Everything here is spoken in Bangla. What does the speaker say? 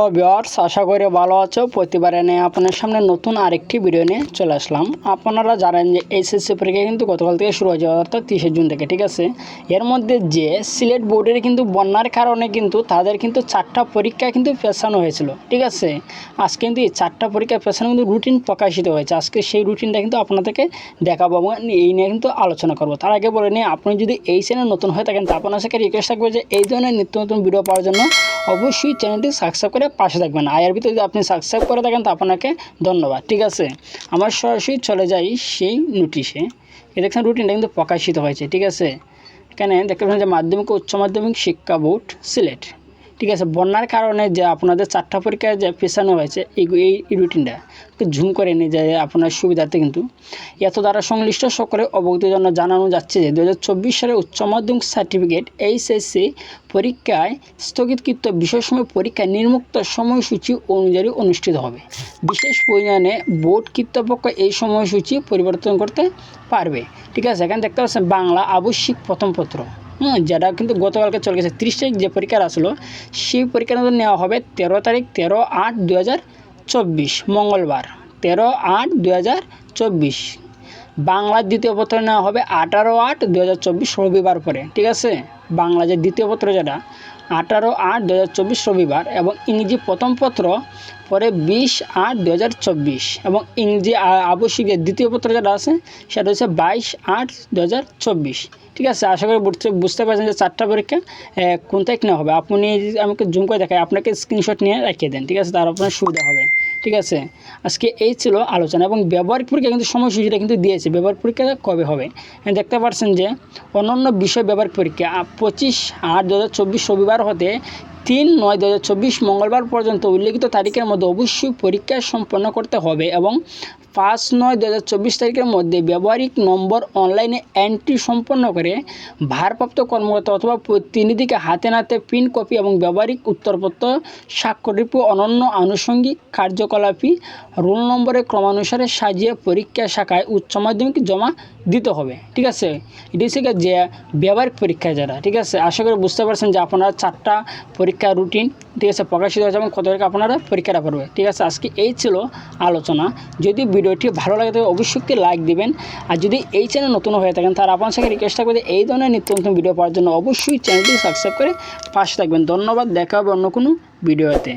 তো ভিউয়ার্স, আশা করি ভালো আছো। প্রতিবারে নিয়ে আপনার সামনে নতুন আরেকটি ভিডিও নিয়ে চলে আসলাম। আপনারা জানেন যে এইচএসসি পরীক্ষা কিন্তু গতকাল থেকে শুরু হয়েছে, অর্থাৎ 30 জুন থেকে। ঠিক আছে, এর মধ্যে যে সিলেট বোর্ডের কিন্তু বন্যার কারণে কিন্তু তাদের কিন্তু 4টা পরীক্ষা কিন্তু পেছানো হয়েছিল। ঠিক আছে, আজকে কিন্তু এই 4টা পরীক্ষা পেছানো কিন্তু রুটিন প্রকাশিত হয়েছে। আজকে সেই রুটিনটা কিন্তু আপনাদেরকে দেখাবো এবং এই নিয়ে কিন্তু আলোচনা করবো। তার আগে বলে নিয়ে, আপনি যদি এই চ্যানেল নতুন হয়ে থাকেন তা আপনার সাথে রিকোয়েস্ট থাকবে যে এই ধরনের নিত্য নতুন ভিডিও পাওয়ার জন্য অবশ্যই চ্যানেলটি সাবস্ক্রাইব করে পাশে থাকবেন। আয়ের ভিতরে যদি আপনি সাবস্ক্রাইব করে থাকেন তো আপনাকে ধন্যবাদ। ঠিক আছে, আমার সরাসরি চলে যাই সেই নোটিশে। এই দেখছেন রুটিনটা কিন্তু প্রকাশিত হয়েছে। ঠিক আছে, এখানে দেখতে পাচ্ছেন যে মাধ্যমিক ও উচ্চ মাধ্যমিক শিক্ষা বোর্ড সিলেট। ঠিক আছে, বন্যার কারণে যে আপনাদের 4টা পরীক্ষায় যে পেছানো হয়েছে এই রুটিনটা একটু ঝুম করে নিয়ে যায় আপনার সুবিধার্থে। কিন্তু এত দ্বারা সংশ্লিষ্ট সকলে অবগতির জন্য জানানো যাচ্ছে যে 2024 সালে উচ্চ মাধ্যমিক সার্টিফিকেট এইচএসসি পরীক্ষায় স্থগিতকৃত বিষয়সমূহ পরীক্ষা নির্মুক্ত সময়সূচি অনুযায়ী অনুষ্ঠিত হবে। বিশেষ প্রয়োজনে বোর্ড কর্তৃপক্ষ এই সময়সূচি পরিবর্তন করতে পারবে। ঠিক আছে, এখানে দেখতে পাচ্ছেন বাংলা আবশ্যিক প্রথম পত্র, যেটা কিন্তু গতকালকে চলে গেছে। 30 তারিখ যে পরীক্ষা আসলো সেই পরীক্ষাটা নেওয়া হবে 13/8/2024 মঙ্গলবার, 13/8/2024। বাংলার দ্বিতীয় পত্র নেওয়া হবে 18/8/2024 রবিবার পরে। ঠিক আছে, বাংলা যে দ্বিতীয় পত্র যেটা 18/8/2024 রবিবার, এবং ইংরেজি প্রথম পত্র পরে 20/8/2024, এবং ইংরেজি আবশ্যিক যে দ্বিতীয় পত্র যেটা আছে সেটা হচ্ছে 22/8/2024। ঠিক আছে, আশা করি বুঝতে পারছেন যে 4টা পরীক্ষা কোন তারিখ নেওয়া হবে। আপনি আমাকে জুম করে দেখায়, আপনাকে স্ক্রিনশট নিয়ে রাখিয়ে দেন। ঠিক আছে, তার আপনার সুবিধা হবে। ঠিক আছে, আজকে এই ছিল আলোচনা, এবং ব্যবহারিক পরীক্ষা কিন্তু সময়সূচিটা কিন্তু দিয়েছে। ব্যবহারিক পরীক্ষা কবে হবে দেখতে পাচ্ছেন যে অন্যান্য বিষয় ব্যবহারিক পরীক্ষা 25/8/2024 রবিবার হতে 3/9/2024 মঙ্গলবার পর্যন্ত উল্লেখিত তারিখের মধ্যে অবশ্যই পরীক্ষা সম্পন্ন করতে হবে, এবং 5/9/2024 তারিখের মধ্যে ব্যবহারিক নম্বর অনলাইনে এন্ট্রি সম্পন্ন করে ভারপ্রাপ্ত কর্মকর্তা অথবা প্রতিনিধিকে হাতে নাতে প্রিন্ট কপি এবং ব্যবহারিক উত্তরপত্র স্বাক্ষরলিপি অনন্য আনুষঙ্গিক কার্যকলাপই রোল নম্বরের ক্রমানুসারে সাজিয়ে পরীক্ষা শাখায় উচ্চ মাধ্যমিক জমা দিতে হবে। ঠিক আছে, এটি হচ্ছে যে ব্যবহারিক পরীক্ষা যারা। ঠিক আছে, আশা করি বুঝতে পারছেন যে আপনারা 4টা পরীক্ষা রুটিন ঠিক আছে প্রকাশিত হয়েছে, এবং কত তারিখে আপনারা পরীক্ষাটা করবে। ঠিক আছে, আজকে এই ছিল আলোচনা। যদি ভিডিওটি ভালো লাগে তবে অবশ্যই লাইক দিবেন, আর যদি এই চ্যানেল নতুন হয়ে থাকেন তার আপনার সাথে রিকোয়েস্ট থাকবে যে এই ধরনের নিত্য নতুন ভিডিও পাওয়ার জন্য অবশ্যই চ্যানেলটি সাবস্ক্রাইব করে পাশে থাকবেন। ধন্যবাদ, দেখা হবে অন্য কোনো ভিডিওতে।